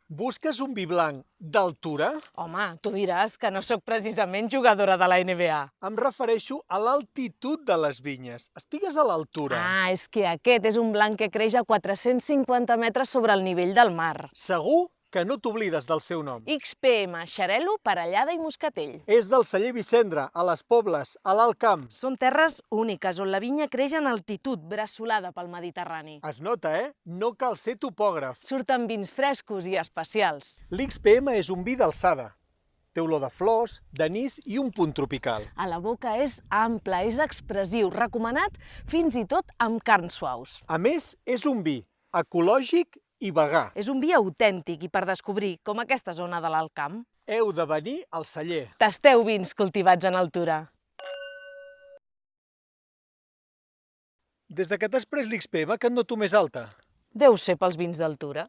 Busques un vi blanc d'altura? Home, tu diràs que no sóc precisament jugadora de la NBA. Em refereixo a l'altitud de les vinyes. Estigues a l'altura. Ah, és que aquest és un blanc que creix a 450 metres sobre el nivell del mar. Segur que no t'oblides del seu nom. XPM, xarel·lo, parellada i moscatell. És del celler Vicendre, a les Pobles, a l'Alt Camp. Són terres úniques on la vinya creix en altitud, bressolada pel Mediterrani. Es nota, No cal ser topògraf. Surten vins frescos i especials. L'XPM és un vi d'alçada. Té olor de flors, d'anís i un punt tropical. A la boca és ample, és expressiu, recomanat fins i tot amb carns suaus. A més, és un vi ecològic i vegà. És un vi autèntic i per descobrir, com aquesta zona de l'Alt Camp. Heu de venir al celler. Tasteu vins cultivats en altura. Des de que t'has pres l'XPM que et noto més alta. Deu ser pels vins d'altura.